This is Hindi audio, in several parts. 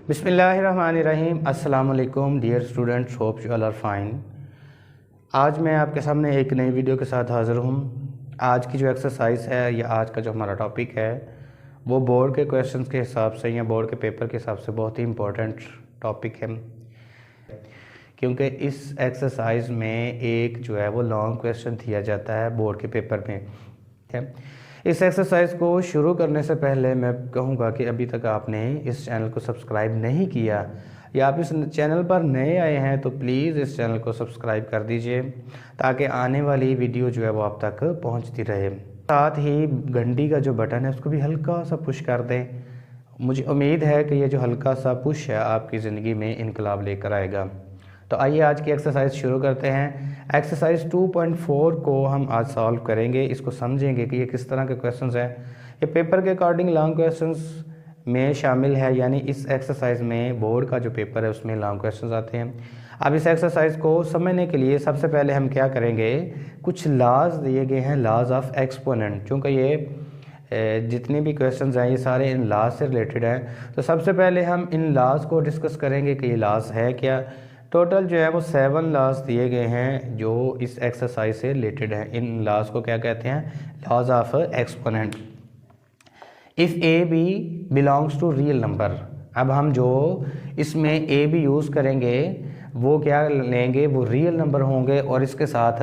बिस्मिल्लाहिर्रहमानिर्रहीम। अस्सलाम वालेकुम dear students, hope you all are fine. आज मैं आपके सामने एक नई वीडियो के साथ हाज़िर हूँ। आज की जो एक्सरसाइज है या आज का जो हमारा टॉपिक है वो बोर्ड के क्वेश्चंस के हिसाब से या बोर्ड के पेपर के हिसाब से बहुत ही इम्पोर्टेंट टॉपिक है, क्योंकि इस एक्सरसाइज में एक जो है वो लॉन्ग क्वेश्चन दिया जाता है बोर्ड के पेपर में। ठीक है, इस एक्सरसाइज को शुरू करने से पहले मैं कहूँगा कि अभी तक आपने इस चैनल को सब्सक्राइब नहीं किया या आप इस चैनल पर नए आए हैं तो प्लीज़ इस चैनल को सब्सक्राइब कर दीजिए ताकि आने वाली वीडियो जो है वो आप तक पहुंचती रहे। साथ ही घंटी का जो बटन है उसको भी हल्का सा पुश कर दें। मुझे उम्मीद है कि ये जो हल्का सा पुश है आपकी ज़िंदगी में इनकलाब लेकर आएगा। तो आइए आज की एक्सरसाइज शुरू करते हैं। एक्सरसाइज 2.4 को हम आज सॉल्व करेंगे। इसको समझेंगे कि ये किस तरह के क्वेश्चंस हैं। ये पेपर के अकॉर्डिंग लॉन्ग क्वेश्चंस में शामिल है, यानी इस एक्सरसाइज में बोर्ड का जो पेपर है उसमें लॉन्ग क्वेश्चंस आते हैं। अब इस एक्सरसाइज को समझने के लिए सबसे पहले हम क्या करेंगे, कुछ लॉज दिए गए हैं, लॉज ऑफ एक्सपोनेंट। चूँकि ये जितने भी क्वेश्चंस हैं ये सारे इन लॉज से रिलेटेड हैं, तो सबसे पहले हम इन लॉज को डिस्कस करेंगे कि ये लॉज है क्या। टोटल जो है वो 7 लॉज दिए गए हैं जो इस एक्सरसाइज से रिलेटेड हैं। इन लॉज को क्या कहते हैं, laws of exponent. If a b belongs to real number. अब हम जो इसमें ए बी यूज़ करेंगे वो क्या लेंगे, वो रियल नंबर होंगे और इसके साथ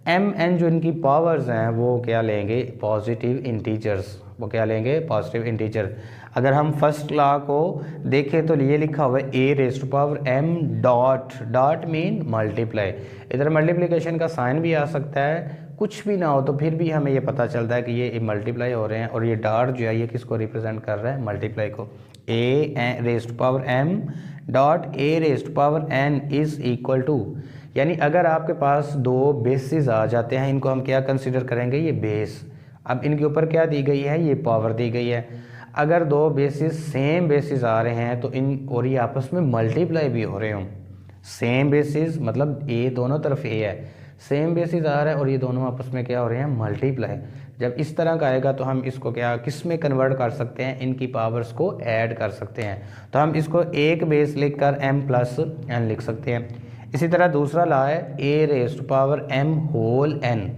एम एन जो इनकी पावर्स हैं वो क्या लेंगे, पॉजिटिव इंटीजर्स। वो क्या लेंगे, पॉजिटिव इंटीजर। अगर हम फर्स्ट लॉ को देखें तो ये लिखा हुआ है A raise to power M dot, dot mean multiply. इधर मल्टीप्लिकेशन का साइन भी आ सकता है, कुछ भी ना हो तो फिर भी हमें ये पता चलता है कि ये मल्टीप्लाई हो रहे हैं। और ये डॉट जो है ये किसको रिप्रेजेंट कर रहा है, मल्टीप्लाई को। A raise to power M dot A raise to power N is equal to, यानी अगर आपके पास दो बेसिस आ जाते हैं इनको हम क्या कंसिडर करेंगे, ये बेस। अब इनके ऊपर क्या दी गई है, ये पावर दी गई है। अगर दो बेसिस सेम बेसिस आ रहे हैं तो इन और ये आपस में मल्टीप्लाई भी हो रहे हों। सेम बेसिस मतलब ए दोनों तरफ ए है, सेम बेसिस आ रहा है और ये दोनों आपस में क्या हो रहे हैं, मल्टीप्लाई। जब इस तरह का आएगा तो हम इसको क्या किस में कन्वर्ट कर सकते हैं, इनकी पावर्स को ऐड कर सकते हैं। तो हम इसको एक बेस लिख कर एम प्लस एन लिख सकते हैं। इसी तरह दूसरा लॉ है A raise to power M whole N,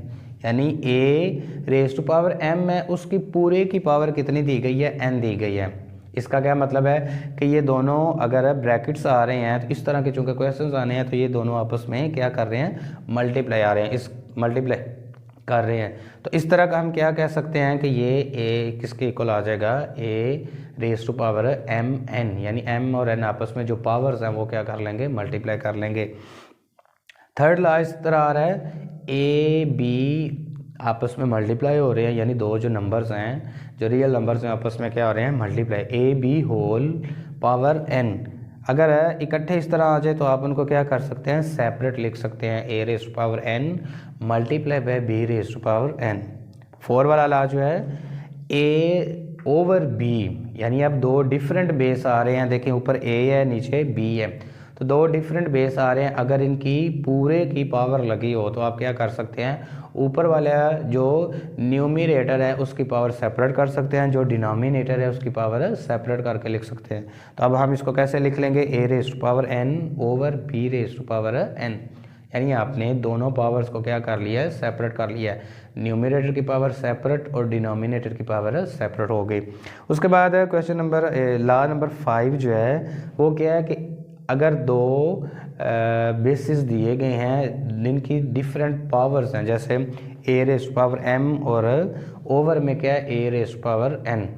यानी A raise to power M है उसकी पूरे की पावर कितनी दी गई है, एन दी गई है। इसका क्या मतलब है कि ये दोनों अगर ब्रैकेट्स आ रहे हैं तो इस तरह के चूँकि क्वेश्चंस आने हैं तो ये दोनों आपस में क्या कर रहे हैं, मल्टीप्लाई आ रहे हैं, इस मल्टीप्लाई कर रहे हैं। तो इस तरह का हम क्या कह सकते हैं कि ये ए किसके इक्वल आ जाएगा, A raise to power M N, यानी एम और एन आपस में जो पावर्स हैं वो क्या कर लेंगे, मल्टीप्लाई कर लेंगे। थर्ड लॉ इस तरह आ रहा है ए बी आपस में मल्टीप्लाई हो रहे हैं, यानी दो जो नंबर्स हैं जो रियल नंबर्स हैं आपस में क्या हो रहे हैं, multiply. A b whole power n अगर इकट्ठे इस तरह आ जाए तो आप उनको क्या कर सकते हैं, सेपरेट लिख सकते हैं। A raise to power N multiply by B raise to power N. 4 वाला लॉ जो है ए ओवर बी, यानी अब दो डिफरेंट बेस आ रहे हैं। देखिए ऊपर ए है नीचे बी है, तो दो डिफरेंट बेस आ रहे हैं। अगर इनकी पूरे की पावर लगी हो तो आप क्या कर सकते हैं, ऊपर वाला जो न्यूमरेटर है उसकी पावर सेपरेट कर सकते हैं, जो डिनोमिनेटर है उसकी पावर सेपरेट करके लिख सकते हैं। तो अब हम इसको कैसे लिख लेंगे, A raise to power N over B raise to power N, यानी आपने दोनों पावर्स को क्या कर लिया है, सेपरेट कर लिया है। न्यूमरेटर की पावर सेपरेट और डिनोमिनेटर की पावर सेपरेट हो गई। उसके बाद क्वेश्चन नंबर लॉ नंबर 5 जो है वो क्या है कि अगर दो बेसिस दिए गए हैं जिनकी डिफरेंट पावर्स हैं, जैसे ए रेज़ टू पावर एम और ओवर में क्या है, A raise to power N.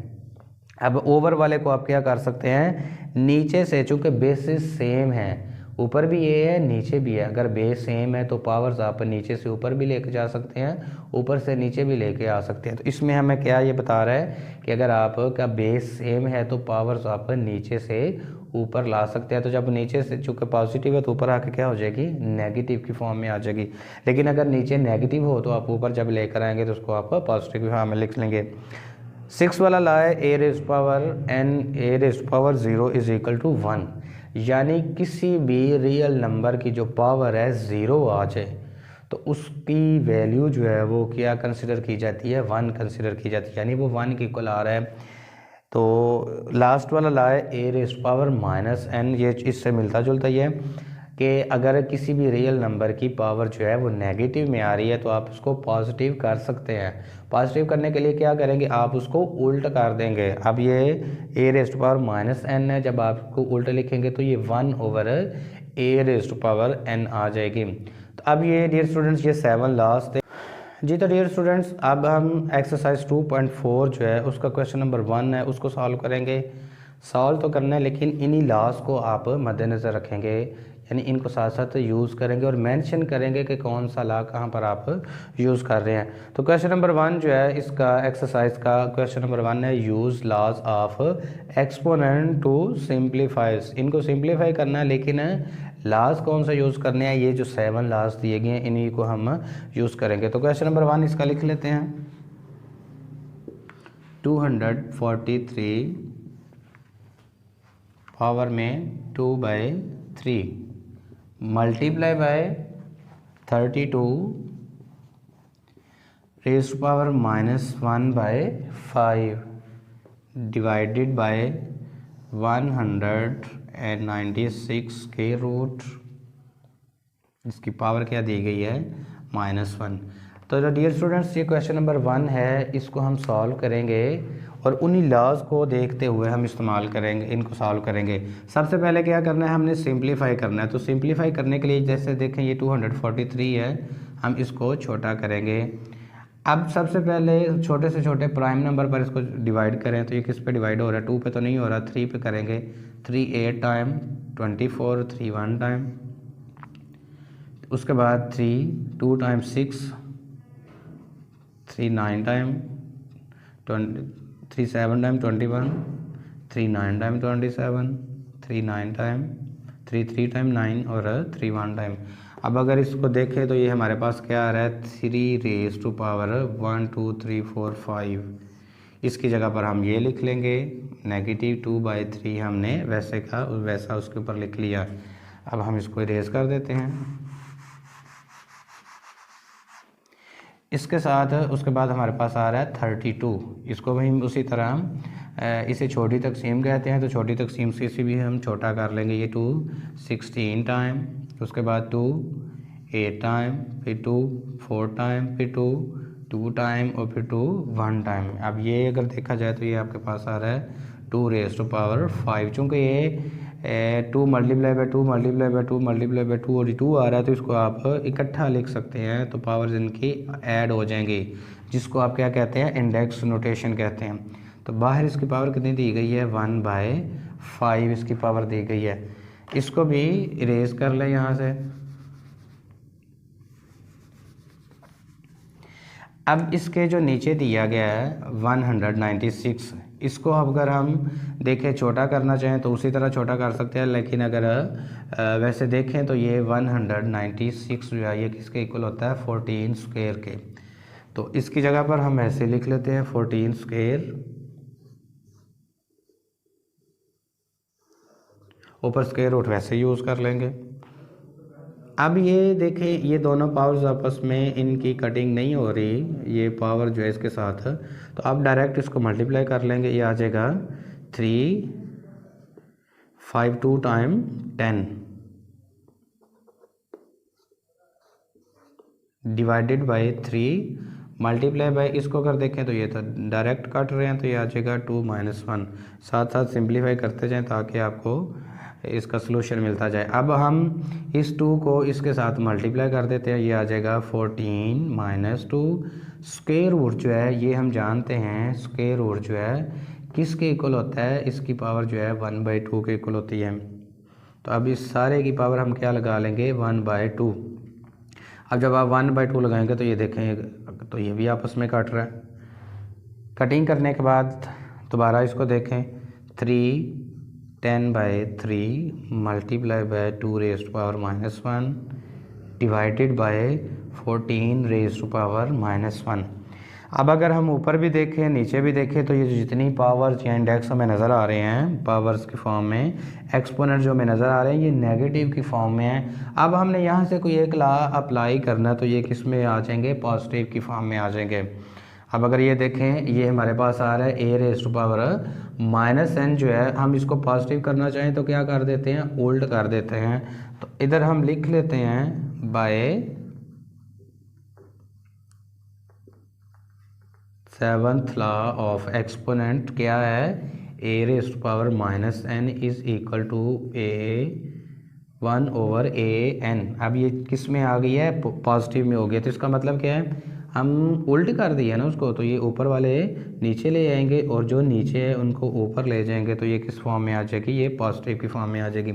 अब ओवर वाले को आप क्या कर सकते हैं, नीचे से, चूँकि बेसिस सेम है, ऊपर भी ए है नीचे भी है, अगर बेस सेम है तो पावर्स आप नीचे से ऊपर भी लेके जा सकते हैं, ऊपर से नीचे भी लेके आ सकते हैं। तो इसमें हमें क्या ये बता रहा है कि अगर आपका बेस सेम है तो पावर्स आप नीचे से ऊपर ला सकते हैं। तो जब नीचे से चूँकि पॉजिटिव है तो ऊपर आके क्या हो जाएगी, नेगेटिव की फॉर्म में आ जाएगी। लेकिन अगर नीचे नेगेटिव हो तो आप ऊपर जब लेकर आएंगे तो उसको आप पॉजिटिव की फॉर्म में लिख लेंगे। 6 वाला ला है A raise power N A raise power 0 is equal to 1, यानी किसी भी रियल नंबर की जो पावर है 0 आ जाए तो उसकी वैल्यू जो है वो क्या कंसिडर की जाती है, 1 कंसिडर की जाती है, यानी वो 1 के इक्वल आ रहा है। तो लास्ट वाला ला है A raise power minus N, ये इससे मिलता जुलता ही है कि अगर किसी भी रियल नंबर की पावर जो है वो नेगेटिव में आ रही है तो आप उसको पॉजिटिव कर सकते हैं। पॉजिटिव करने के लिए क्या करेंगे, आप उसको उल्ट कर देंगे। अब ये A raise to power minus N है, जब आप उसको उल्ट लिखेंगे तो ये 1 over A raise to power N आ जाएगी। तो अब ये डियर स्टूडेंट्स ये 7 लॉस थे जी। तो डियर स्टूडेंट्स अब हम एक्सरसाइज 2.4 जो है उसका क्वेश्चन नंबर 1 है उसको सॉल्व करेंगे। सॉल्व तो करना है लेकिन इन्हीं लॉस को आप मद्देनज़र रखेंगे, यानी इनको साथ साथ यूज़ करेंगे और मेंशन करेंगे कि कौन सा लॉ कहाँ पर आप यूज़ कर रहे हैं। तो क्वेश्चन नंबर 1 जो है इसका एक्सरसाइज का क्वेश्चन नंबर 1 है use laws of exponent to simplifies. इनको सिंप्लीफाई करना है लेकिन लॉज कौन सा यूज़ करने हैं, ये जो 7 लॉज दिए गए हैं इन्हीं को हम यूज़ करेंगे। तो क्वेश्चन नंबर 1 इसका लिख लेते हैं 243 पावर में 2/3 multiply by 32 raise to power -1/5 divided by 196 के रूट, इसकी पावर क्या दी गई है -1। तो जो डियर स्टूडेंट्स ये क्वेश्चन नंबर 1 है इसको हम सॉल्व करेंगे और उन्हीं लॉज को देखते हुए हम इस्तेमाल करेंगे, इनको सॉल्व करेंगे। सबसे पहले क्या करना है, हमने सिंप्लीफाई करना है। तो सिंप्लीफाई करने के लिए जैसे देखें ये 243 है, हम इसको छोटा करेंगे। अब सबसे पहले छोटे से छोटे प्राइम नंबर पर इसको डिवाइड करें। तो ये किस पे डिवाइड हो रहा है, 2 पे तो नहीं हो रहा, 3 पे करेंगे। 3 8 टाइम 24, 3 1 टाइम, उसके बाद 3 2 time 6, 3 9 time 3 7 time 21, 3 9 time 27, 3 9 time 3 3 time 9 और 3 1 टाइम। अब अगर इसको देखें तो ये हमारे पास क्या आ रहा है 3 रेज़ टू पावर 1 2 3 4 5। इसकी जगह पर हम ये लिख लेंगे -2/3 हमने वैसे का वैसा उसके ऊपर लिख लिया। अब हम इसको इरेज कर देते हैं। इसके साथ उसके बाद हमारे पास आ रहा है 32। इसको भी उसी तरह हम इसे छोटी तकसीम कहते हैं, तो छोटी तकसीम से इसे भी हम छोटा कर लेंगे। ये 2 16 टाइम, उसके बाद 2 8 टाइम, फिर 2 4 टाइम, फिर 2 2 टाइम और फिर 2 1 टाइम। अब ये अगर देखा जाए तो ये आपके पास आ रहा है 2 रेज़ टू पावर 5। चूँकि ये 2 multiply by 2 multiply by 2 multiply by 2 और 2 आ रहा है, तो इसको आप इकट्ठा लिख सकते हैं, तो पावर्स इनकी ऐड हो जाएंगी, जिसको आप क्या कहते हैं इंडेक्स नोटेशन कहते हैं। तो बाहर इसकी पावर कितनी दी गई है 1/5 इसकी पावर दी गई है। इसको भी इरेज कर लें यहाँ से। अब इसके जो नीचे दिया गया है 196, इसको अगर हम देखें छोटा करना चाहें तो उसी तरह छोटा कर सकते हैं, लेकिन अगर वैसे देखें तो ये 196 जो है ये किसके इक्वल होता है 14 स्क्वायर के। तो इसकी जगह पर हम ऐसे लिख लेते हैं 14 स्क्वायर, ऊपर स्क्वायर रूट वैसे यूज़ कर लेंगे। अब ये देखें ये दोनों पावर्स आपस में इनकी कटिंग नहीं हो रही, ये पावर जो है इसके साथ, तो आप डायरेक्ट इसको मल्टीप्लाई कर लेंगे। ये आ जाएगा 3 5 2 time 10 divided by 3 multiply by, इसको अगर देखें तो ये तो डायरेक्ट काट रहे हैं, तो ये आ जाएगा 2 - 1। साथ साथ सिंप्लीफाई करते जाएं ताकि आपको इसका सलूशन मिलता जाए। अब हम इस 2 को इसके साथ मल्टीप्लाई कर देते हैं, ये आ जाएगा 14 - 2। स्क्वायर रूट जो है ये हम जानते हैं, स्क्वायर रूट जो है किसके इक्वल होता है, इसकी पावर जो है 1/2 के इक्वल होती है। तो अब इस सारे की पावर हम क्या लगा लेंगे 1/2। अब जब आप 1/2 लगाएंगे तो ये देखें तो ये भी आपस में कट रहा है। कटिंग करने के बाद दोबारा इसको देखें 3 10/3 multiply by 2 raise to power -1 divided by 14 raise to power -1। अब अगर हम ऊपर भी देखें नीचे भी देखें तो ये जो जितनी पावर्स या इंडेक्स हमें नज़र आ रहे हैं पावर्स की फॉर्म में, एक्सपोनेंट जो हमें नज़र आ रहे हैं ये नेगेटिव की फॉर्म में है। अब हमने यहाँ से कोई एक लॉ अप्लाई करना है तो ये किस में आ जाएंगे, पॉजिटिव की फॉर्म में आ जाएंगे। अब अगर ये देखें ये हमारे पास आ रहा है A raise to power -n जो है, हम इसको पॉजिटिव करना चाहें तो क्या कर देते हैं, उल्ट कर देते हैं। तो इधर हम लिख लेते हैं bye 7th law of exponent क्या है, A raise to power -n is equal to a1/an। अब ये किस में आ गई है, पॉजिटिव में हो गया। तो इसका मतलब क्या है, हम उल्ट कर दिया ना उसको, तो ये ऊपर वाले नीचे ले जाएंगे और जो नीचे है उनको ऊपर ले जाएंगे, तो ये किस फॉर्म में आ जाएगी, ये पॉजिटिव की फॉर्म में आ जाएगी।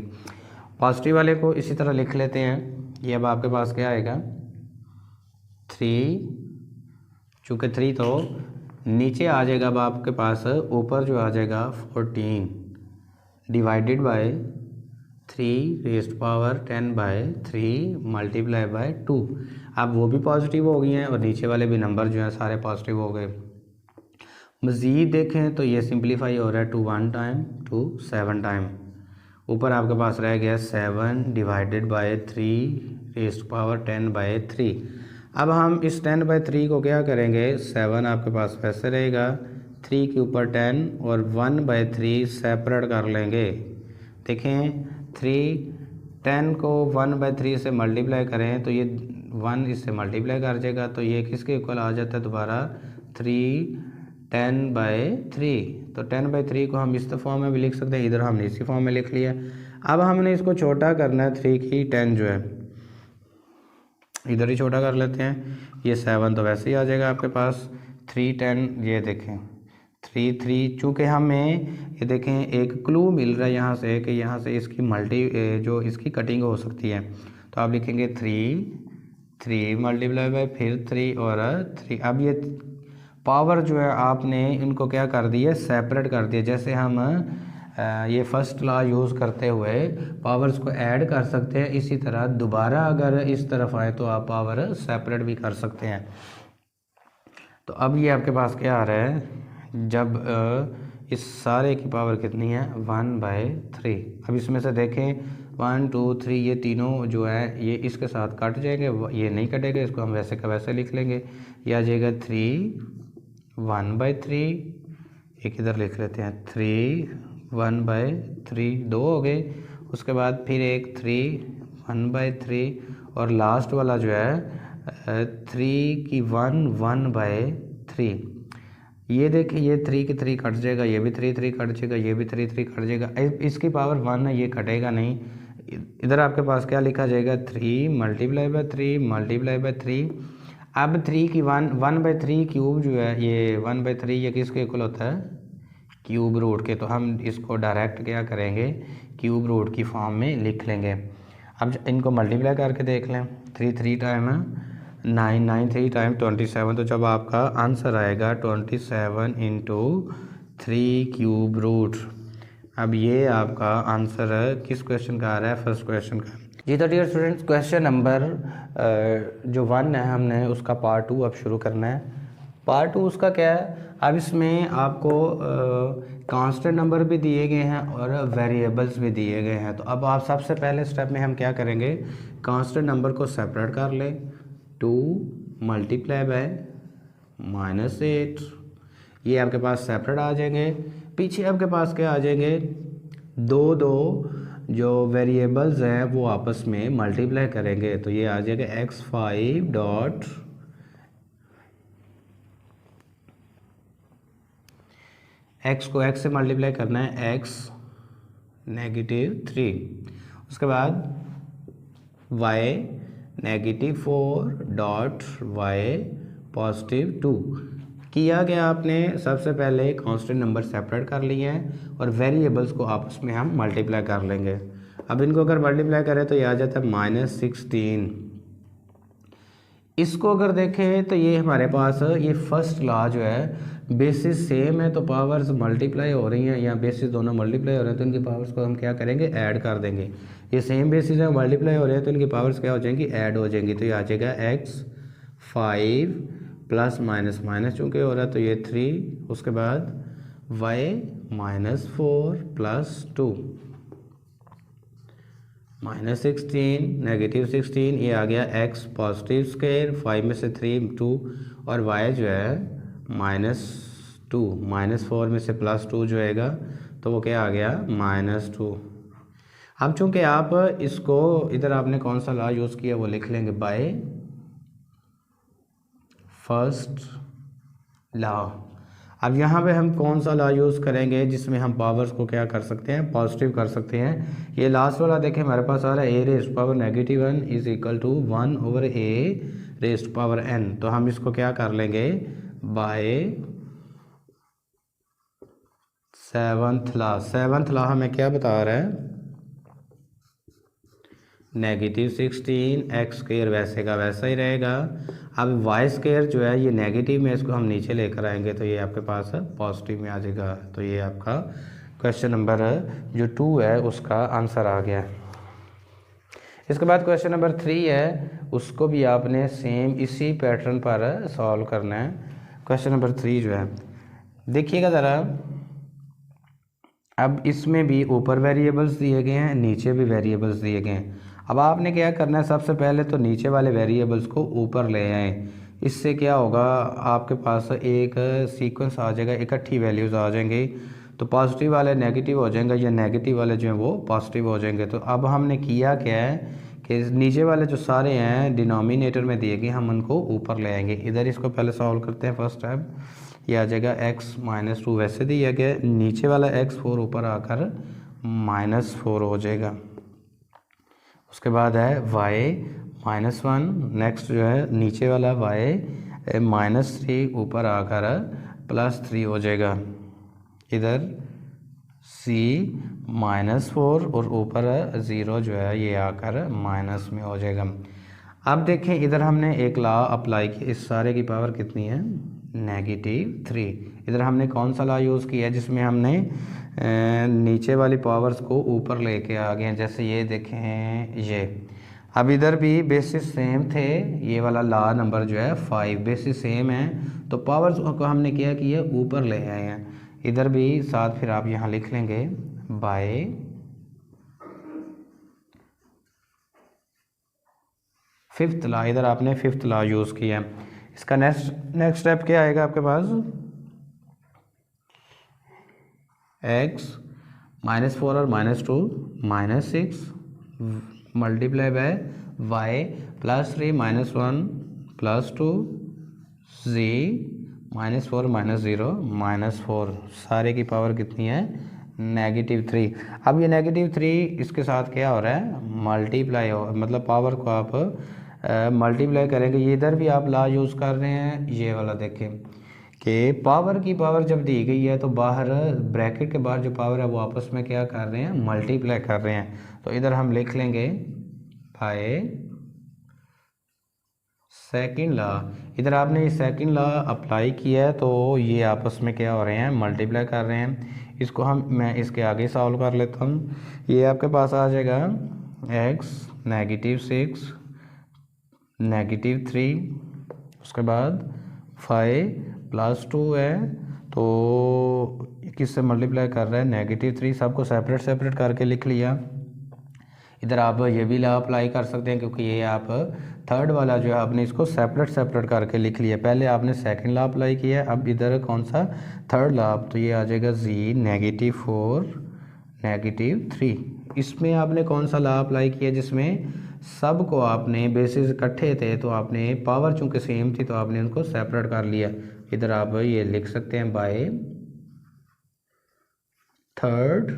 पॉजिटिव वाले को इसी तरह लिख लेते हैं। ये अब आपके पास क्या आएगा 3, चूँकि 3 तो नीचे आ जाएगा, अब आपके पास ऊपर जो आ जाएगा 14 divided by 3 raise to power 10/3 multiply by 2। अब वो भी पॉजिटिव हो गई हैं और नीचे वाले भी नंबर जो हैं सारे पॉजिटिव हो गए। मज़ीद देखें तो ये सिंप्लीफाई हो रहा है 2 1 टाइम 2 7 टाइम। ऊपर आपके पास रह गया 7 divided by 3 raise to power 10/3। अब हम इस 10/3 को क्या करेंगे, 7 आपके पास वैसे रहेगा, 3 के ऊपर 10 और 1/3 सेपरेट कर लेंगे। देखें 10 को 1/3 से मल्टीप्लाई करें तो ये 1 इससे मल्टीप्लाई कर जाएगा, तो ये किसके इक्वल आ जाता है दोबारा 3 10/3। तो 10/3 को हम इस फॉर्म में भी लिख सकते हैं, इधर हमने इसी फॉर्म में लिख लिया। अब हमने इसको छोटा करना है, 3 की 10 जो है इधर ही छोटा कर लेते हैं। ये 7 तो वैसे ही आ जाएगा आपके पास, 3 10 ये देखें 3 3, चूँकि हमें ये देखें एक क्लू मिल रहा है यहाँ से कि यहाँ से इसकी जो इसकी कटिंग हो सकती है। तो आप लिखेंगे 3 मल्टीप्लाई बाय फिर 3 और 3। अब ये पावर जो है आपने इनको क्या कर दिया, सेपरेट कर दिया। जैसे हम ये फर्स्ट लॉ यूज़ करते हुए पावर्स को ऐड कर सकते हैं, इसी तरह दोबारा अगर इस तरफ आए तो आप पावर सेपरेट भी कर सकते हैं। तो अब ये आपके पास क्या आ रहा है, जब इस सारे की पावर कितनी है 1/3। अब इसमें से देखें 1 2 3 ये तीनों जो है ये इसके साथ कट जाएंगे, ये नहीं कटेगा, इसको हम वैसे का वैसे लिख लेंगे। यह आ जाएगा 3 1/3, एक इधर लिख लेते हैं 3 1/3, 2 हो गए। उसके बाद फिर एक 3 1/3 और लास्ट वाला जो है 3 की 1 1/3। ये देखिए ये 3 की 3 कट जाएगा, ये भी 3 3 कट जाएगा, ये भी 3 3 कट जाएगा। इसकी पावर 1 है, ये कटेगा नहीं। इधर आपके पास क्या लिखा जाएगा 3 मल्टीप्लाई बाय 3 मल्टीप्लाई बाय 3। अब 3 की 1/3 क्यूब जो है, ये 1/3 ये किसके इक्वल होता है, क्यूब रूट के। तो हम इसको डायरेक्ट क्या करेंगे, क्यूब रूट की फॉर्म में लिख लेंगे। अब इनको मल्टीप्लाई करके देख लें, 3 3 टाइम 9 9 3 टाइम 27। तो जब आपका आंसर आएगा 27 इंटू 3 क्यूब रूट। अब ये आपका आंसर किस क्वेश्चन का आ रहा है, फर्स्ट क्वेश्चन का। जी तो डियर स्टूडेंट्स, क्वेश्चन नंबर जो 1 है हमने उसका पार्ट 2 अब शुरू करना है। पार्ट 2 उसका क्या है, अब इसमें आपको कांस्टेंट नंबर भी दिए गए हैं और वेरिएबल्स भी दिए गए हैं। तो अब आप सबसे पहले स्टेप में हम क्या करेंगे, कांस्टेंट नंबर को सेपरेट कर लें, 2 मल्टीप्लाई बाय -8, ये आपके पास सेपरेट आ जाएंगे। पीछे आपके पास क्या आ जाएंगे, 2 जो वेरिएबल्स हैं वो आपस में मल्टीप्लाई करेंगे, तो ये आ जाएगा x5 डॉट x को x से मल्टीप्लाई करना है, x -3। उसके बाद y -4 डॉट y +2 किया गया। आपने सबसे पहले कांस्टेंट नंबर सेपरेट कर लिए हैं और वेरिएबल्स को आपस में हम मल्टीप्लाई कर लेंगे। अब इनको अगर मल्टीप्लाई करें तो ये आ जाता है -16। इसको अगर देखें तो ये हमारे पास ये फर्स्ट लॉ जो है बेसिस सेम है तो पावर्स मल्टीप्लाई हो रही हैं, या बेसिस दोनों मल्टीप्लाई हो रहे हैं तो इनकी पावर्स को हम क्या करेंगे, ऐड कर देंगे। ये सेम बेसिस है, मल्टीप्लाई हो रहे हैं तो इनकी पावर्स क्या हो जाएंगी, ऐड हो जाएंगी। तो ये आ जाएगा x5 प्लस माइनस माइनस चूँकि हो रहा है तो ये 3, उसके बाद y -4 प्लस 2 -16 -16, ये आ गया x पॉजिटिव स्क्वायर, 5 में से 3 2, और y जो है -2, -4 में से +2 जो आएगा तो वो क्या आ गया -2। अब चूंकि आप इसको इधर आपने कौन सा लॉ यूज़ किया वो लिख लेंगे, बाय फर्स्ट लॉ। अब यहाँ पे हम कौन सा लॉ यूज़ करेंगे जिसमें हम पावर्स को क्या कर सकते हैं, पॉजिटिव कर सकते हैं। ये लास्ट वाला देखें हमारे पास आ रहा है a⁻⁻1 is equal to 1/a⁻n। तो हम इसको क्या कर लेंगे, by seventh law. Seventh law हमें क्या बता रहा है, -16 x स्क्वायर वैसे का वैसा ही रहेगा। अब y स्क्वायर जो है ये नेगेटिव में, इसको हम नीचे लेकर आएंगे तो ये आपके पास पॉजिटिव में आ जाएगा। तो ये आपका क्वेश्चन नंबर जो 2 है उसका आंसर आ गया। इसके बाद क्वेश्चन नंबर 3 है, उसको भी आपने सेम इसी पैटर्न पर सॉल्व करना है। क्वेश्चन नंबर 3 जो है देखिएगा ज़रा, अब इसमें भी ऊपर वेरिएबल्स दिए गए हैं, नीचे भी वेरिएबल्स दिए गए हैं। अब आपने क्या करना है, सबसे पहले तो नीचे वाले वेरिएबल्स को ऊपर ले आएँ। इससे क्या होगा, आपके पास एक सीक्वेंस आ जाएगा, इकट्ठी वैल्यूज़ आ जाएंगी। तो पॉजिटिव वाले नेगेटिव हो जाएंगे या नेगेटिव वाले जो हैं वो पॉजिटिव हो जाएंगे। तो अब हमने किया क्या है कि नीचे वाले जो सारे हैं डिनोमिनेटर में दिए गए, हम उनको ऊपर ले आएंगे। इधर इसको पहले सॉल्व करते हैं। फर्स्ट स्टेप ये आ जाएगा x -2 वैसे दिया गया, नीचे वाला x4 ऊपर आकर -4 हो जाएगा। उसके बाद है y -1, नेक्स्ट जो है नीचे वाला y -3 ऊपर आकर +3 हो जाएगा। इधर c -4 और ऊपर 0 जो है ये आकर माइनस में हो जाएगा। अब देखें इधर हमने एक लॉ अप्लाई किया, इस सारे की पावर कितनी है, -3। इधर हमने कौन सा लॉ यूज़ किया है जिसमें हमने नीचे वाली पावर्स को ऊपर लेके आ गए हैं। जैसे ये देखें ये, अब इधर भी बेसिस सेम थे, ये वाला लॉ नंबर जो है 5 बेसिस सेम है, तो पावर्स को हमने क्या किया, ऊपर ले आए हैं। इधर भी साथ फिर आप यहाँ लिख लेंगे बाय फिफ्थ लॉ। इधर आपने फिफ्थ लॉ यूज़ किया है। इसका नेक्स्ट स्टेप क्या आएगा आपके पास, x -4 और -2 -6 मल्टीप्लाई बाय y +3 -1 +2 z -4 -0 -4, सारे की पावर कितनी है, -3। अब ये -3 इसके साथ क्या हो रहा है, मल्टीप्लाई हो, मतलब पावर को आप मल्टीप्लाई करेंगे। ये इधर भी आप लॉ यूज़ कर रहे हैं, ये वाला देखें कि पावर की पावर जब दी गई है तो बाहर ब्रैकेट के बाहर जो पावर है वो आपस में क्या कर रहे हैं, मल्टीप्लाई कर रहे हैं। तो इधर हम लिख लेंगे बाय सेकंड लॉ। इधर आपने ये सेकंड लॉ अप्लाई किया है तो ये आपस में क्या हो रहे हैं, मल्टीप्लाई कर रहे हैं। इसको मैं इसके आगे सॉल्व कर लेता हूँ। ये आपके पास आ जाएगा x -6 -3, उसके बाद 5 +2 है, तो किससे मल्टीप्लाई कर रहा है, -3। सबको सेपरेट करके लिख लिया। इधर आप ये भी लॉ अप्लाई कर सकते हैं क्योंकि ये आप थर्ड वाला जो है आपने इसको सेपरेट करके लिख लिया। पहले आपने सेकंड लॉ अप्लाई किया, अब इधर कौन सा, थर्ड लॉ। तो ये आ जाएगा z -4 -3। इसमें आपने कौन सा लॉ अप्लाई किया जिसमें सब को आपने बेसिस इकट्ठे थे तो आपने पावर चूँकि सेम थी तो आपने उनको सेपरेट कर लिया। इधर आप ये लिख सकते हैं by third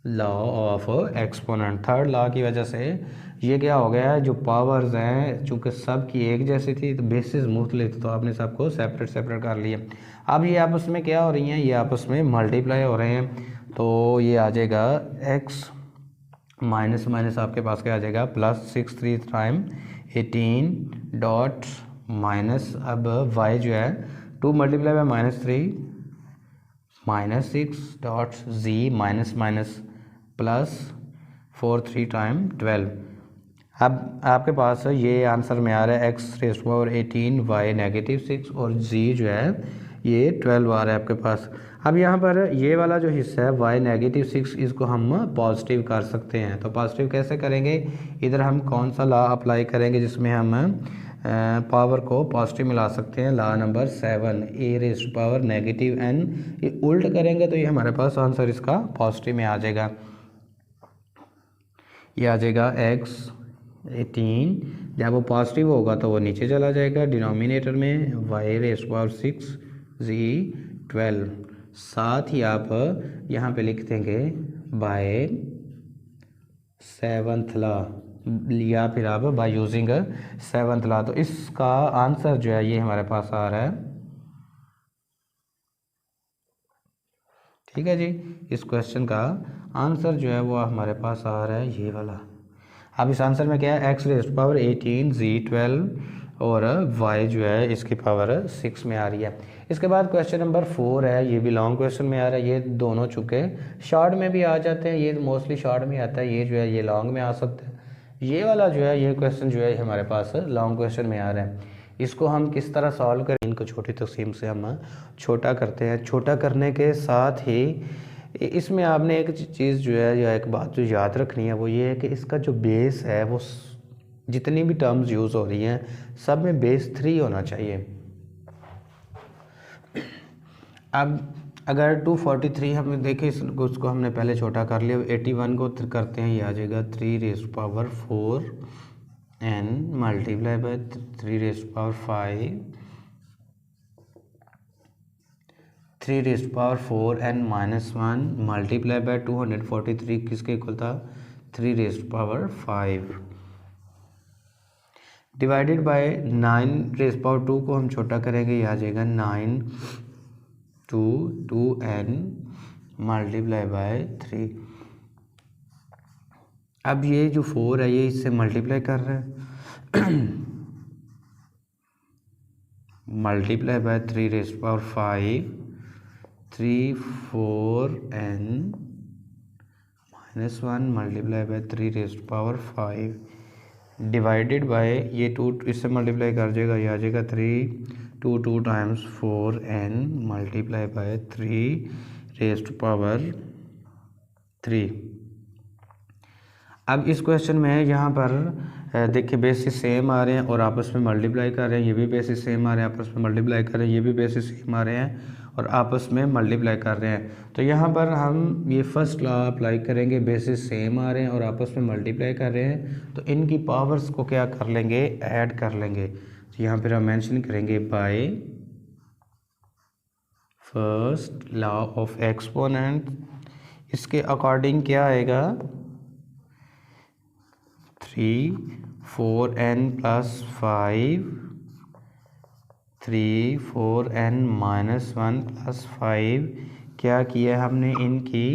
law of exponent. Third law की वजह से ये क्या हो गया है, जो पावर्स हैं चूँकि सब की एक जैसी थी तो बेसिस मुख्तलिफ थी तो आपने सबको सेपरेट कर लिया। अब ये आपस में क्या हो रही हैं, ये आपस में मल्टीप्लाई हो रहे हैं। तो ये आ जाएगा x माइनस माइनस आपके पास क्या आ जाएगा, +6 3 टाइम 18 डॉट माइनस, अब y जो है 2 multiply by -3 -6 dot z minus +4 3 time 12। अब आपके पास ये आंसर में आ रहा है x⁻18 y -6 और z जो है ये 12 आ रहा है आपके पास। अब यहाँ पर ये वाला जो हिस्सा है y -6 इसको हम पॉजिटिव कर सकते हैं। तो पॉजिटिव कैसे करेंगे, इधर हम कौन सा लॉ अप्लाई करेंगे जिसमें हम पावर को पॉजिटिव मिला सकते हैं, लॉ नंबर 7 e⁻n। ये उल्ट करेंगे तो ये हमारे पास आंसर इसका पॉजिटिव में आ जाएगा। ये आ जाएगा x18, जब वो पॉजिटिव होगा तो वो नीचे चला जाएगा डिनोमिनेटर में, y⁻6 z 12। साथ ही आप यहाँ पे लिख देंगे बाय 7th लॉ या फिर आप बाय यूजिंग 7th लॉ। तो इसका आंसर जो है ये हमारे पास आ रहा है। ठीक है जी, इस क्वेश्चन का आंसर जो है वो हमारे पास आ रहा है ये वाला। अब इस आंसर में क्या है, x⁻18 z 12 और y जो है इसकी पावर 6 में आ रही है। इसके बाद क्वेश्चन नंबर 4 है, ये भी लॉन्ग क्वेश्चन में आ रहा है। ये दोनों चुके शॉर्ट में भी आ जाते हैं, ये मोस्टली शॉर्ट में आता है, ये जो है ये लॉन्ग में आ सकता है। ये वाला जो है ये क्वेश्चन जो है हमारे पास लॉन्ग क्वेश्चन में आ रहा है। इसको हम किस तरह सॉल्व करें, इनको छोटी तकसीम से हम छोटा करते हैं। छोटा करने के साथ ही इसमें आपने एक चीज़ जो है या एक बात जो याद रखनी है वो ये है कि इसका जो बेस है वो जितनी भी टर्म्स यूज़ हो रही हैं सब में बेस 3 होना चाहिए। अब अगर 243 हम देखें उसको हमने पहले छोटा कर लिया, 81 को करते हैं, ये आ जाएगा 3⁻4n multiply by 3⁻5 3⁻4n -1 multiply by 243 किसके इक्वल था, 3⁻5 डिवाइडेड बाय 9⁻2 को हम छोटा करेंगे, ये आ जाएगा 9 to 2n मल्टीप्लाई बाय 3। अब ये जो 4 है ये इससे मल्टीप्लाई कर रहा है multiply by 3⁻5 3 4n -1 multiply by 3⁻5 divided by ये 2 इससे मल्टीप्लाई कर जाएगा, ये आ जाएगा 3 2 टाइम्स 4n मल्टीप्लाई बाय 3⁻3। अब इस क्वेश्चन में यहाँ पर देखिए बेसिस सेम आ रहे हैं और आपस में मल्टीप्लाई कर रहे हैं, ये भी बेसिस सेम आ रहे हैं आपस में मल्टीप्लाई कर रहे हैं, ये भी बेसिस सेम आ रहे हैं और आपस में मल्टीप्लाई कर रहे हैं। तो यहाँ पर हम ये फर्स्ट लॉ अप्लाई करेंगे, बेसिस सेम आ रहे हैं और आपस में मल्टीप्लाई कर रहे हैं, तो इनकी पावर्स को क्या कर लेंगे, ऐड कर लेंगे। तो यहाँ पर हम मेंशन करेंगे by first law of exponent, इसके अकॉर्डिंग क्या आएगा 3 4n + 5 3 4n -1 + 5 क्या किया हमने, इनकी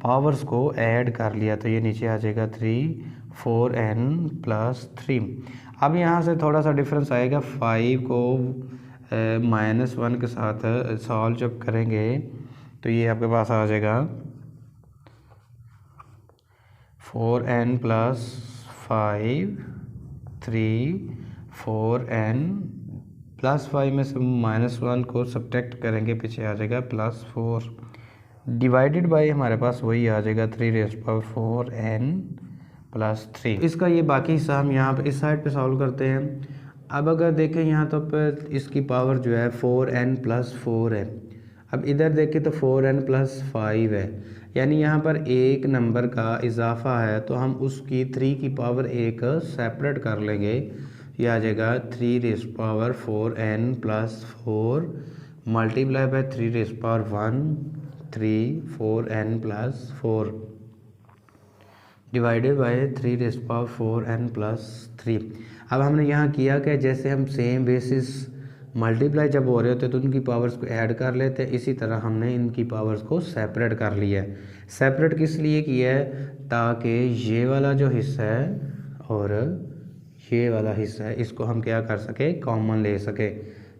पावर्स को ऐड कर लिया, तो ये नीचे आ जाएगा 3 4n + 3। अब यहाँ से थोड़ा सा डिफरेंस आएगा, 5 को -1 के साथ सॉल्व जब करेंगे तो ये आपके पास आ जाएगा 4n + 5 3 4n + 5 में से -1 को सब्ट्रैक्ट करेंगे, पीछे आ जाएगा +4 डिवाइडेड बाय हमारे पास वही आ जाएगा 3⁻4n + 3। इसका ये बाकी हिस्सा हम यहाँ पे इस साइड पे सॉल्व करते हैं। अब अगर देखें यहाँ तो पर इसकी पावर जो है 4n + 4 है। अब इधर देखें तो 4n + 5 है, यानी यहाँ पर एक नंबर का इजाफा है तो हम उसकी 3 की पावर एक सेपरेट कर लेंगे, ये आ जाएगा 3⁻4n + 4 multiply by 3⁻1 3 4n + 4 divided by 3⁻4n + 3। अब हमने यहाँ किया कि जैसे हम सेम बेसिस मल्टीप्लाई जब हो रहे होते तो उनकी पावर्स को ऐड कर लेते हैं, इसी तरह हमने इनकी पावर्स को सेपरेट कर लिया है। सेपरेट किस लिए किया है, ताकि ये वाला जो हिस्सा है और ये वाला हिस्सा है इसको हम क्या कर सके, कॉमन ले सके।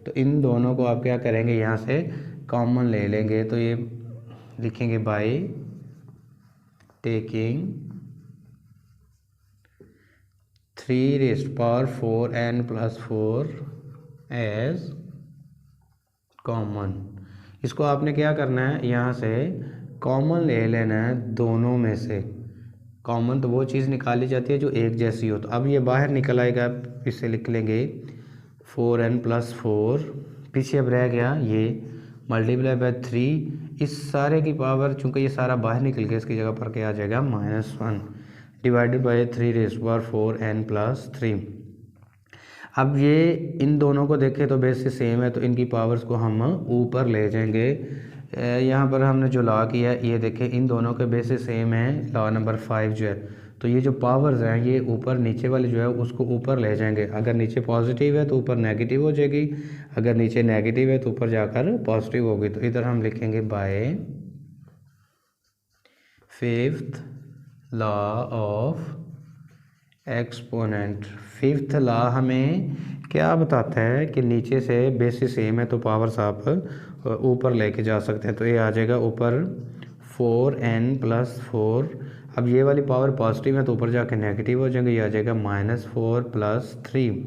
तो इन दोनों को आप क्या करेंगे, यहाँ से कॉमन ले लेंगे, तो ये लिखेंगे by taking 3⁴n+4 as common. इसको आपने क्या करना है, यहाँ से कॉमन ले लेना है दोनों में से। कॉमन तो वो चीज़ निकाली जाती है जो एक जैसी हो। तो अब ये बाहर निकल आएगा, इसे लिख लेंगे 4n+4, पीछे अब रह गया ये मल्टीप्लाई बाय 3, इस सारे की पावर चूँकि ये सारा बाहर निकल गया, इसकी जगह पर क्या आ जाएगा -1 डिवाइडेड बाई 3⁴n+3। अब ये इन दोनों को देखें तो बेसिस सेम है, तो इनकी पावर्स को हम ऊपर ले जाएंगे। यहाँ पर हमने जो लॉ किया है, ये देखें इन दोनों के बेसिस सेम है, लॉ नंबर 5 जो है। तो ये जो पावर्स हैं ये ऊपर नीचे वाली जो है उसको ऊपर ले जाएंगे। अगर नीचे पॉजिटिव है तो ऊपर नेगेटिव हो जाएगी, अगर नीचे नेगेटिव है तो ऊपर जाकर पॉजिटिव होगी। तो इधर हम लिखेंगे by 5th law of exponent. 5th law हमें क्या बताता है कि नीचे से बेसिस सेम है तो पावर्स आप ऊपर लेके जा सकते हैं। तो ये आ जाएगा ऊपर 4n+4। अब ये वाली पावर पॉजिटिव है तो ऊपर जाके नेगेटिव हो जाएंगे, ये आ जाएगा -4+3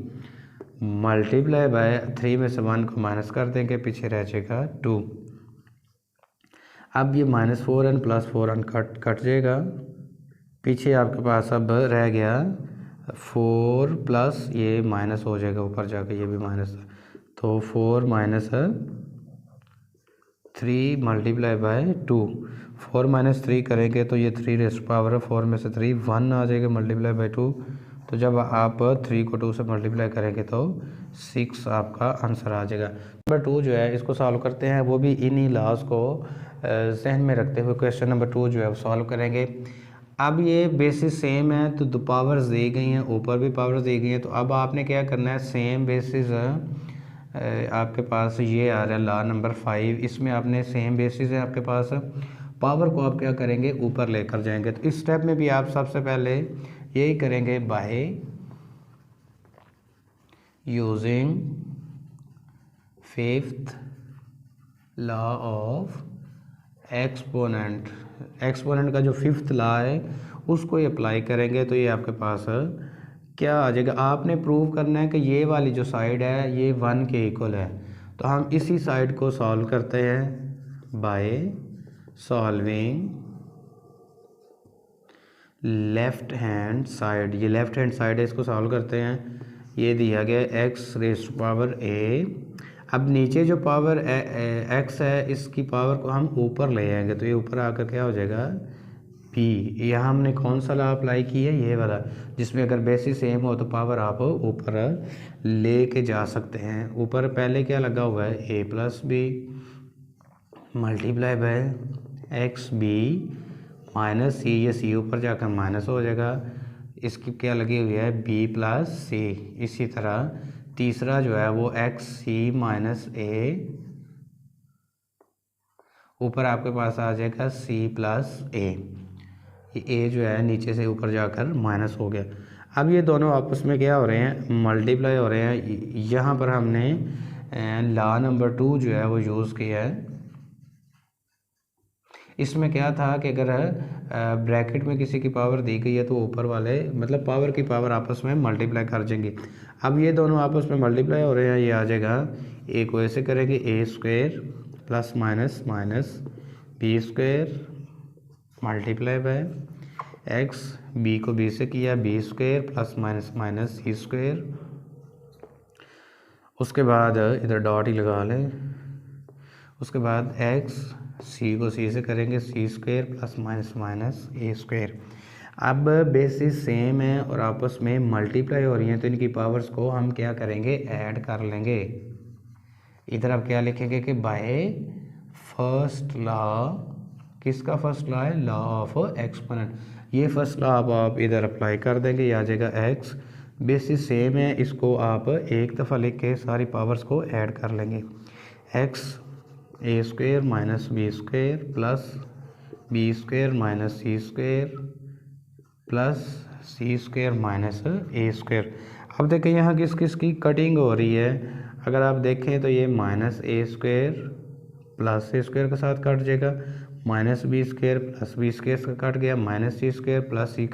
मल्टीप्लाई बाय 3 में से 1 को माइनस कर देंगे, पीछे रह जाएगा 2। अब ये -4n+4 कट जाएगा, पीछे आपके पास अब रह गया 4 प्लस ये माइनस हो जाएगा ऊपर जाके, ये भी माइनस, तो 4 - 3 मल्टीप्लाई बाय 2। 4 - 3 करेंगे तो ये 3⁴ में से 3 1 आ जाएगा मल्टीप्लाई बाय 2। तो जब आप 3 को 2 से मल्टीप्लाई करेंगे तो 6 आपका आंसर आ जाएगा। नंबर 2 जो है इसको सॉल्व करते हैं, वो भी इन्हीं लॉज को जहन में रखते हुए क्वेश्चन नंबर 2 जो है वो सॉल्व करेंगे। अब ये बेसिस सेम है तो दो पावर्स दी गई हैं, ऊपर भी पावर्स दी गई हैं। तो अब आपने क्या करना है, सेम बेसिस आपके पास ये आ रहा है लॉ नंबर 5, इसमें आपने सेम बेसिस है आपके पास, पावर को आप क्या करेंगे ऊपर लेकर जाएंगे। तो इस स्टेप में भी आप सबसे पहले यही करेंगे by using 5th law of exponent. Exponent का जो 5th लॉ है उसको अप्लाई करेंगे तो ये आपके पास क्या आ जाएगा। आपने प्रूव करना है कि ये वाली जो साइड है ये 1 के इक्वल है। तो हम इसी साइड को सॉल्व करते हैं by solving left hand side. ये लेफ्ट हैंड साइड है, इसको सॉल्व करते हैं। ये दिया गया x⁴a। अब नीचे जो पावर x है इसकी पावर को हम ऊपर ले आएंगे, तो ये ऊपर आकर क्या हो जाएगा p। यहाँ हमने कौन सा लॉ अप्लाई किया है, ये वाला, जिसमें अगर बेसिस सेम हो तो पावर आप ऊपर ले के जा सकते हैं। ऊपर पहले क्या लगा हुआ है a+b multiply by xb minus c, ये c ऊपर जाकर माइनस हो जाएगा। इसकी क्या लगी हुई है b+c। इसी तरह तीसरा जो है वो xc - a, ऊपर आपके पास आ जाएगा c+a। ये a जो है नीचे से ऊपर जाकर माइनस हो गया। अब ये दोनों आपस में क्या हो रहे हैं, मल्टीप्लाई हो रहे हैं। यहाँ पर हमने लॉ नंबर 2 जो है वो यूज़ किया है। इसमें क्या था कि अगर ब्रैकेट में किसी की पावर दी गई है तो ऊपर वाले मतलब पावर की पावर आपस में मल्टीप्लाई कर देंगे। अब ये दोनों आपस में मल्टीप्लाई हो रहे हैं, ये आ जाएगा a को ऐसे करेंगे a² plus minus b² multiply by x, b को b से किया b² प्लस माइनस c²। उसके बाद इधर डॉट ही लगा लें। उसके बाद x, c को c से करेंगे c² प्लस माइनस a²। अब बेसिस सेम है और आपस में मल्टीप्लाई हो रही हैं, तो इनकी पावर्स को हम क्या करेंगे ऐड कर लेंगे। इधर आप क्या लिखेंगे कि बाय फर्स्ट लॉ, किसका फर्स्ट लॉ है, लॉ ऑफ एक्सपोनेंट। ये फर्स्ट लॉ आप इधर अप्लाई कर देंगे, ये आ जाएगा x। बेसिस सेम है, इसको आप एक दफ़ा लिख के सारी पावर्स को ऐड कर लेंगे। x a² minus b² plus b² minus c² plus c² minus a²। अब देखें यहाँ किस किस की कटिंग हो रही है। अगर आप देखें तो ये -a² प्लस a² के साथ कट जाएगा, -b² प्लस b² का कट गया, -c² प्लस c²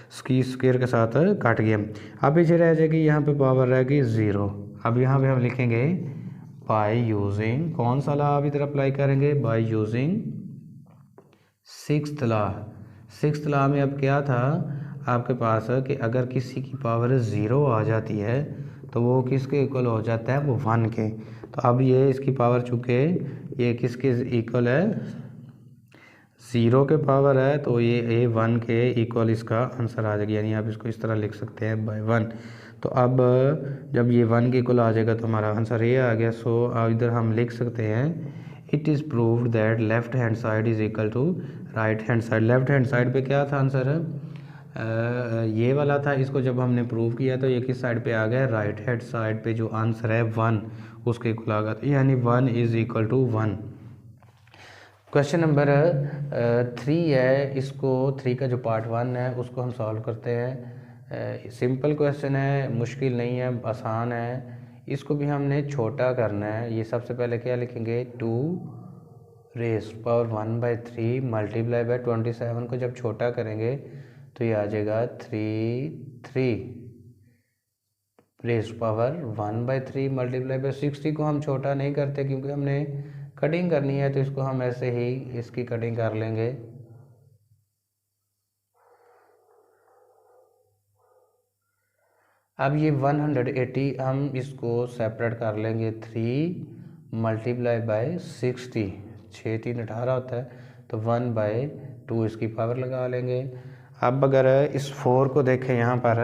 इसकी स्क्वायर के साथ कट गया। अब पीछे रह जाएगी यहाँ पे पावर रहेगी 0। अब यहाँ पे हम लिखेंगे बाय यूजिंग, कौन सा लॉ अब इधर अप्लाई करेंगे, by using sixth law. Sixth law में अब क्या था आपके पास कि अगर किसी की पावर 0 आ जाती है तो वो किसके इक्वल हो जाता है, वो 1 के। तो अब ये इसकी पावर चूँकि ये किसके इक्वल है, 0 के पावर है, तो ये 1 के इक्वल इसका आंसर आ जाएगा। यानी आप इसको इस तरह लिख सकते हैं बाय 1। तो अब जब ये 1 के इक्वल आ जाएगा तो हमारा आंसर ये आ गया। सो इधर हम लिख सकते हैं it is proved that left hand side is equal to right hand side. Left hand side पे क्या था आंसर, ये वाला था। इसको जब हमने प्रूव किया तो ये किस साइड पे आ गया, राइट हैंड साइड पे जो आंसर है 1 उसके इक्वल आ गया। यानी 1 is equal to 1। Question number 3 है, इसको 3 का जो पार्ट 1 है उसको हम सॉल्व करते हैं। सिंपल क्वेश्चन है, मुश्किल नहीं है, आसान है। इसको भी हमने छोटा करना है। ये सबसे पहले क्या लिखेंगे, 2 रेज़ पावर 1/3 मल्टीप्लाई बाय 27 को जब छोटा करेंगे तो ये आ जाएगा 3 रेज़ पावर 1/3 मल्टीप्लाई बाय 60 को हम छोटा नहीं करते क्योंकि हमने कटिंग करनी है, तो इसको हम ऐसे ही इसकी कटिंग कर लेंगे। अब ये 180 हम इसको सेपरेट कर लेंगे, 3 मल्टीप्लाई बाय 60, 6 3 18 होता है, तो 1/2 इसकी पावर लगा लेंगे। अब अगर इस 4 को देखें यहाँ पर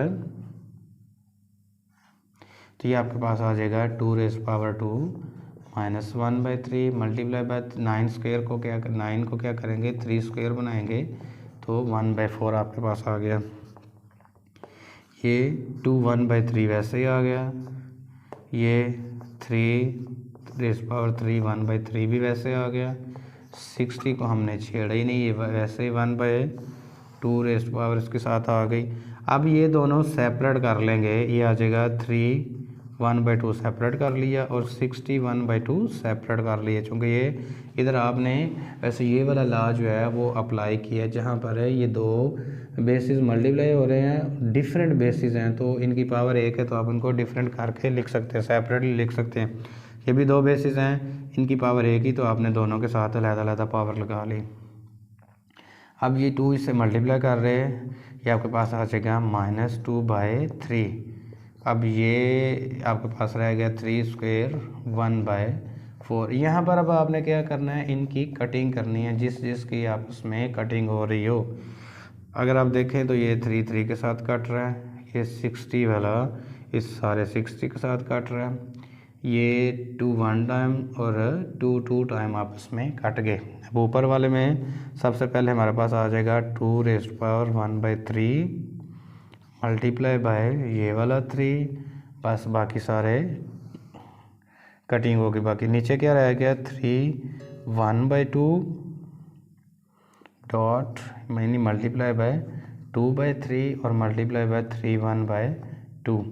तो ये आपके पास आ जाएगा 2 rays power 2 minus 1/3 multiply by 9 square को क्या 9 को क्या करेंगे 3 स्क्वायर बनाएंगे तो 1/4 आपके पास आ गया। ये 2 1/3 वैसे ही आ गया। ये 3 रेज़ पावर 3 1/3 भी वैसे आ गया। 60 को हमने छेड़ा ही नहीं, ये वैसे ही 1/2 रेज़ पावर इसके साथ आ गई। अब ये दोनों सेपरेट कर लेंगे, ये आ जाएगा 3 1/2 सेपरेट कर लिया और 60 1/2 सेपरेट कर लिया। चूँकि ये इधर आपने वैसे ये वाला लॉ जो है वो अप्लाई किया है जहाँ पर है ये दो बेसिस मल्टीप्लाई हो रहे हैं, डिफरेंट बेसिस हैं, तो इनकी पावर 1 है तो आप इनको डिफरेंट करके लिख सकते हैं, सेपरेटली लिख सकते हैं। ये भी 2 बेसिस हैं, इनकी पावर 1 ही, तो आपने दोनों के साथ अलग-अलग पावर लगा ली। अब ये 2 इससे मल्टीप्लाई कर रहे हैं, ये आपके पास आ जाएगा -2/3। अब ये आपके पास रह गया 3 स्क्वायर 1/4। यहाँ पर अब आपने क्या करना है, इनकी कटिंग करनी है, जिसकी आपस में कटिंग हो रही हो। अगर आप देखें तो ये 3 3 के साथ कट रहा है, ये 60 वाला इस सारे 60 के साथ कट रहा है, ये 2 1 टाइम और 2 2 टाइम आपस में कट गए। अब ऊपर वाले में सबसे पहले हमारे पास आ जाएगा 2 रेज़ पावर 1/3 मल्टीप्लाई बाय ये वाला 3, बस बाकी सारे कटिंग होगी। बाकी नीचे क्या रह गया 3 1/2 डॉट मैंने मल्टीप्लाई बाय 2/3 और मल्टीप्लाई बाय 3 1/2।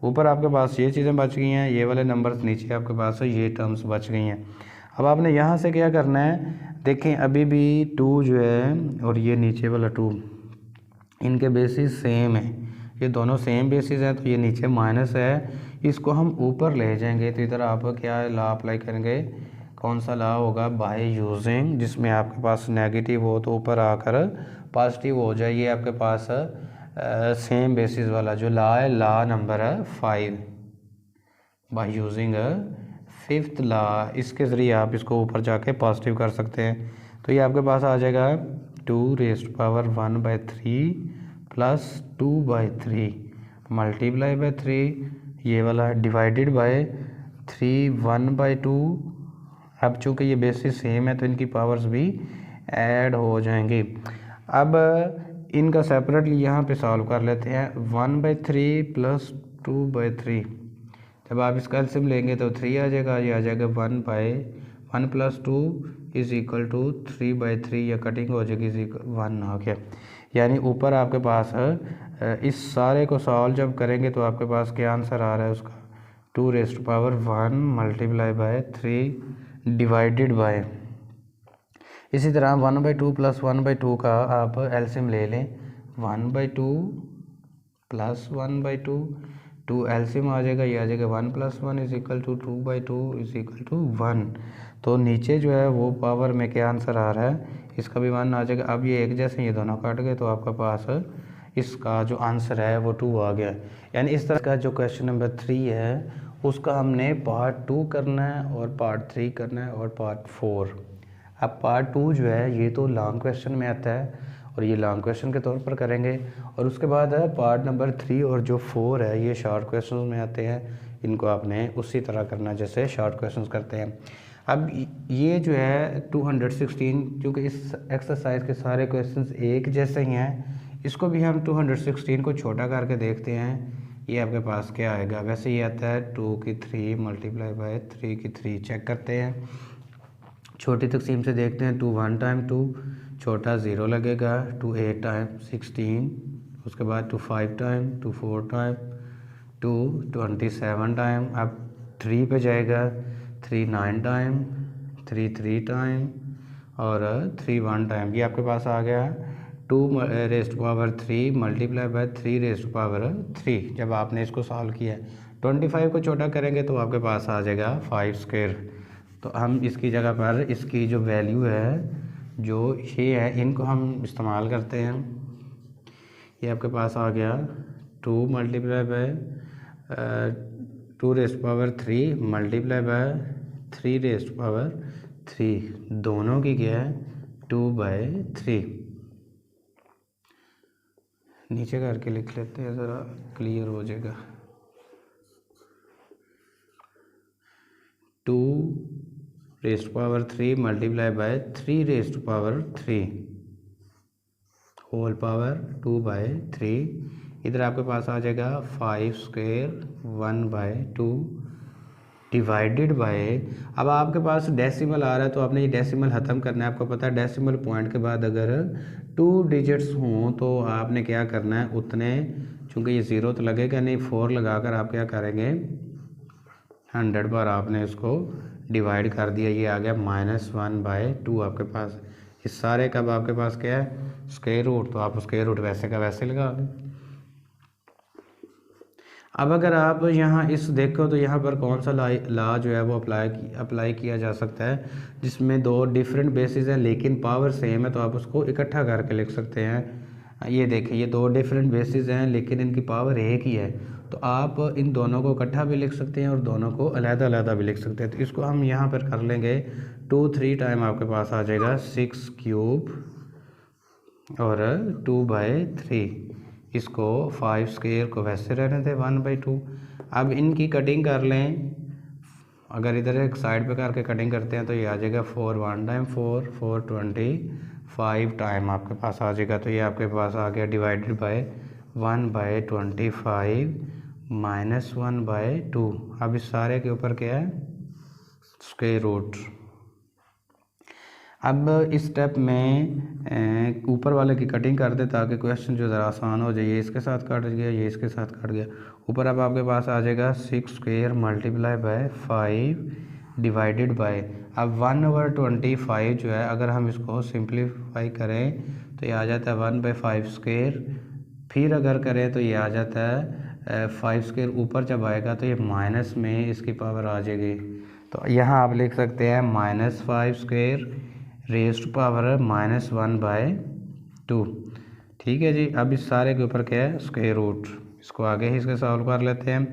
ऊपर आपके पास ये चीज़ें बच गई हैं, ये वाले नंबर्स नीचे आपके पास है, ये टर्म्स बच गई हैं। अब आपने यहाँ से क्या करना है, देखें अभी भी 2 जो है और ये नीचे वाला 2 इनके बेसिस सेम है, ये दोनों सेम बेसिस हैं, तो ये नीचे माइनस है, इसको हम ऊपर ले जाएंगे। तो इधर आप क्या लॉ अप्लाई करेंगे, कौन सा लॉ होगा, बाय यूजिंग, जिसमें आपके पास नेगेटिव हो तो ऊपर आकर पॉजिटिव हो जाए। ये आपके पास सेम बेसिस वाला जो लॉ है, law number 5, by using 5th law, इसके ज़रिए आप इसको ऊपर जाके पॉजिटिव कर सकते हैं। तो ये आपके पास आ जाएगा 2 rays power 1/3 plus 2/3 multiply bye 3, ये वाला डिवाइडेड बाय 3 1/2। अब चूँकि ये बेसिस सेम है तो इनकी पावर्स भी ऐड हो जाएंगी। अब इनका सेपरेटली यहाँ पे सॉल्व कर लेते हैं। 1/3 प्लस 2/3, जब आप इसका एलसीएम लेंगे तो 3 आ जाएगा, ये आ जाएगा 1/1 प्लस 2 इज़ इक्वल टू 3/3, या कटिंग हो जाएगी 1 आ गया। यानी ऊपर आपके पास इस सारे को सॉल्व जब करेंगे तो आपके पास क्या आंसर आ रहा है उसका, 2 rays power 1 multiply by 3 divided by, इसी तरह 1/2 प्लस 1/2 का आप एलसीएम ले लें, 1/2 प्लस 1/2, 2 एलसीएम आ जाएगा, ये आ जाएगा 1 + 1 = 2/2 = 1। तो नीचे जो है वो पावर में क्या आंसर आ रहा है, इसका भी 1 आ जाएगा। अब ये एक जैसे ये दोनों काट गए तो आपका पास इसका जो आंसर है वो 2 आ गया। यानी इस तरह का जो क्वेश्चन नंबर 3 है उसका हमने पार्ट 2 करना है और पार्ट 3 करना है और पार्ट 4। अब पार्ट 2 जो है ये तो लॉन्ग क्वेश्चन में आता है और ये लॉन्ग क्वेश्चन के तौर पर करेंगे, और उसके बाद है पार्ट नंबर 3 और जो 4 है ये शॉर्ट क्वेश्चन में आते हैं। इनको आपने उसी तरह करना जैसे शॉर्ट क्वेश्चन करते हैं। अब ये जो है 216, क्योंकि इस एक्सरसाइज के सारे क्वेश्चन एक जैसे ही हैं, इसको भी हम 216 को छोटा करके देखते हैं। ये आपके पास क्या आएगा, वैसे ये आता है 2 की 3 × 3 की 3 चेक करते हैं। छोटी तकसीम से देखते हैं, 2 1 टाइम 2 छोटा 0 लगेगा, 2 8 टाइम 16, उसके बाद 2 5 टाइम 2 4 टाइम 2 27 टाइम। अब 3 पे जाएगा, 3 9 टाइम 3 3 टाइम और 3 1 टाइम। ये आपके पास आ गया 2 raised to power 3 × 3 raised to power 3। जब आपने इसको सॉल्व किया 25 को छोटा करेंगे तो आपके पास आ जाएगा 5²। तो हम इसकी जगह पर इसकी जो वैल्यू है जो ये है इनको हम इस्तेमाल करते हैं। ये आपके पास आ गया 2 × 2 raised to power 3 × 3 raised to power 3, दोनों की क्या है 2/3। नीचे करके लिख लेते हैं, ज़रा क्लियर हो जाएगा। 2 raised to power 3 × 3 raised to power 3 whole power 2/3। इधर आपके पास आ जाएगा 5² 1/2 डिवाइडेड बाय। अब आपके पास डेसिमल आ रहा है तो आपने ये डेसिमल ख़त्म करना है। आपको पता है डेसिमल पॉइंट के बाद अगर 2 डिजिट्स हों तो आपने क्या करना है, उतने, चूँकि ये 0 तो लगेगा नहीं, 4 लगाकर आप क्या करेंगे 100 बार आपने इसको डिवाइड कर दिया। ये आ गया -1/2 आपके पास। इस सारे का आपके पास क्या है स्क्वायर रूट, तो आप स्क्वायर रूट वैसे का वैसे लगा लें। अब अगर आप यहाँ इस देखो तो यहाँ पर कौन सा ला जो है वो अप्लाई किया जा सकता है, जिसमें 2 डिफरेंट बेसिस हैं लेकिन पावर सेम है, तो आप उसको इकट्ठा करके लिख सकते हैं। ये देखिए ये 2 डिफरेंट बेसिस हैं लेकिन इनकी पावर एक ही है, तो आप इन दोनों को इकट्ठा भी लिख सकते हैं और दोनों को अलग-अलग भी लिख सकते हैं। तो इसको हम यहाँ पर कर लेंगे 2 3 टाइम आपके पास आ जाएगा 6³ और 2/3। इसको 5² को वैसे रहने दें 1/2। अब इनकी कटिंग कर लें, अगर इधर एक साइड पे करके कटिंग करते हैं तो ये आ जाएगा 4 1 टाइम 4 4 25 टाइम आपके पास आ जाएगा। तो ये आपके पास आ गया डिवाइडेड बाय 1/25 -1/2। अब इस सारे के ऊपर क्या है स्क्वायर रूट। अब इस स्टेप में ऊपर वाले की कटिंग कर दे ताकि क्वेश्चन जो ज़रा आसान हो जाए। ये इसके साथ कट गया, ये इसके साथ कट गया। ऊपर अब आपके पास आ जाएगा 6² × 5 डिवाइडेड बाय। अब 1/25 जो है अगर हम इसको सिंप्लीफाई करें तो ये आ जाता है 1/5²। फिर अगर करें तो ये आ जाता है 5² ऊपर जब आएगा तो ये माइनस में इसकी पावर आ जाएगी। तो यहाँ आप लिख सकते हैं -5² रेज़ टू पावर -1/2। ठीक है जी। अब इस सारे के ऊपर क्या है स्क्वायर रूट। इसको आगे ही इसके सॉल्व कर लेते हैं।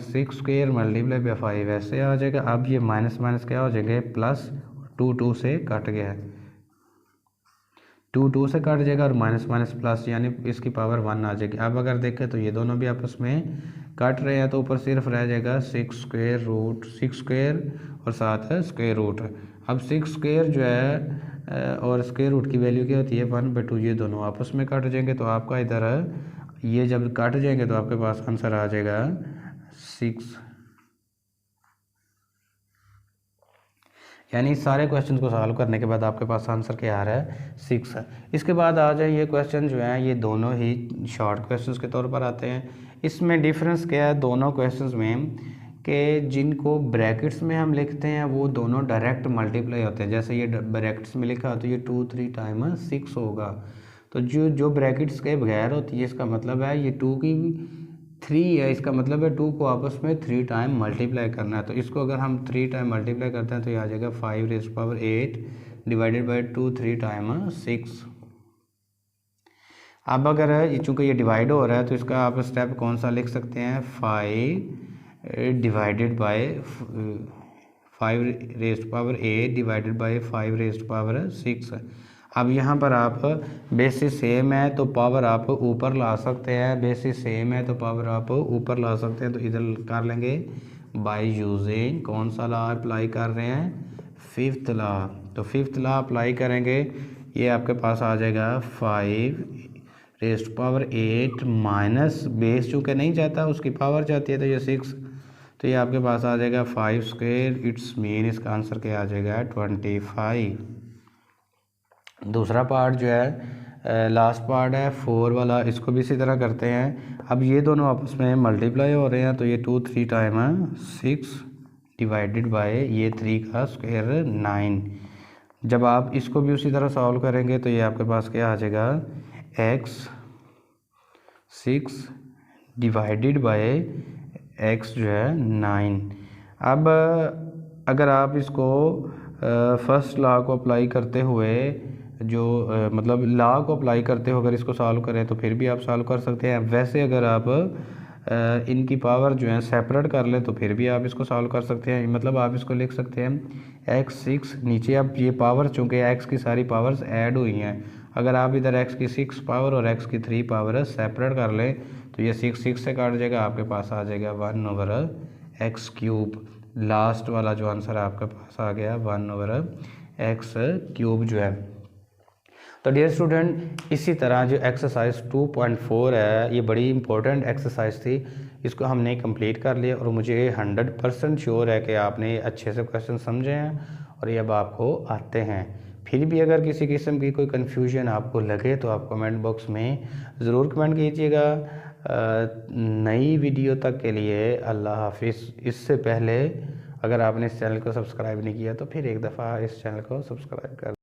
6² × 5 ऐसे आ जाएगा। अब ये माइनस माइनस क्या हो जाएंगे प्लस, 2 2 से कट गया, 2 2 से कट जाएगा और माइनस माइनस प्लस, यानी इसकी पावर 1 आ जाएगी। अब अगर देखें तो ये दोनों भी आपस में कट रहे हैं तो ऊपर सिर्फ रह जाएगा 6² और साथ है स्क्वायर रूट। अब 6² जो है और स्क्वायर रूट की वैल्यू क्या होती है 1/2। ये दोनों आपस में कट जाएंगे तो आपका इधर ये जब कट जाएंगे तो आपके पास आंसर आ जाएगा 6। यानी सारे क्वेश्चन को सॉल्व करने के बाद आपके पास आंसर क्या आ रहा है 6 है। इसके बाद आ जाए ये क्वेश्चन जो है ये दोनों ही शॉर्ट क्वेश्चंस के तौर पर आते हैं। इसमें डिफरेंस क्या है दोनों क्वेश्चंस में कि जिनको ब्रैकेट्स में हम लिखते हैं वो दोनों डायरेक्ट मल्टीप्लाई होते हैं। जैसे ये ब्रैकेट्स में लिखा तो ये 2 3 टाइम 6 होगा। तो जो ब्रैकेट्स के बगैर होती है इसका मतलब है ये 2 की 3 है, इसका मतलब है 2 को आपस में 3 टाइम मल्टीप्लाई करना है। तो इसको अगर हम 3 टाइम मल्टीप्लाई करते हैं तो ये आ जाएगा 5⁸ डिवाइडेड बाई 2 3 टाइम 6। अब अगर चूँकि ये डिवाइड हो रहा है तो इसका आप स्टेप कौन सा लिख सकते हैं, 5 डिवाइडेड बाय 5⁸ डिवाइडेड बाय 5⁻6। अब यहाँ पर आप बेसिस सेम है तो पावर आप ऊपर ला सकते हैं, बेसिस सेम है तो पावर आप ऊपर ला सकते हैं। तो इधर कर लेंगे बाय यूजिंग कौन सा लॉ अप्लाई कर रहे हैं, 5th लॉ। तो 5th लॉ अप्लाई करेंगे, ये आपके पास आ जाएगा 5⁸ माइनस बेस चूँकि नहीं जाता उसकी पावर जाती है तो ये 6, तो ये आपके पास आ जाएगा 5²। इट्स मीन इसका आंसर क्या आ जाएगा 25। दूसरा पार्ट जो है लास्ट पार्ट है 4 वाला, इसको भी इसी तरह करते हैं। अब ये दोनों आपस में मल्टीप्लाई हो रहे हैं तो ये 2 3 टाइम 6 डिवाइडेड बाय ये 3 का स्क्वायर 9। जब आप इसको भी उसी तरह सॉल्व करेंगे तो ये आपके पास क्या आ जाएगा x 6 डिवाइडेड बाय x जो है 9। अब अगर आप इसको फर्स्ट लॉ को अप्लाई करते हुए जो मतलब लॉ को अप्लाई करते हो अगर इसको सॉल्व करें तो फिर भी आप सॉल्व कर सकते हैं। वैसे अगर आप इनकी पावर जो है सेपरेट कर लें तो फिर भी आप इसको सॉल्व कर सकते हैं। मतलब आप इसको लिख सकते हैं x 6, नीचे आप ये पावर चूँकि x की सारी पावर्स ऐड हुई हैं, अगर आप इधर x की 6 पावर और x की 3 पावर सेपरेट कर लें तो ये 6 से काट जाएगा, आपके पास आ जाएगा 1/x³। लास्ट वाला जो आंसर आपके पास आ गया 1/x³ जो है। तो डियर स्टूडेंट, इसी तरह जो एक्सरसाइज 2.4 है ये बड़ी इंपॉर्टेंट एक्सरसाइज थी, इसको हमने कंप्लीट कर लिया और मुझे 100% श्योर है कि आपने अच्छे से क्वेश्चन समझे हैं और ये अब आपको आते हैं। फिर भी अगर किसी किस्म की कोई कन्फ्यूजन आपको लगे तो आप कमेंट बॉक्स में ज़रूर कमेंट कीजिएगा। नई वीडियो तक के लिए अल्लाह हाफिज़। इससे पहले अगर आपने इस चैनल को सब्सक्राइब नहीं किया तो फिर एक दफ़ा इस चैनल को सब्सक्राइब कर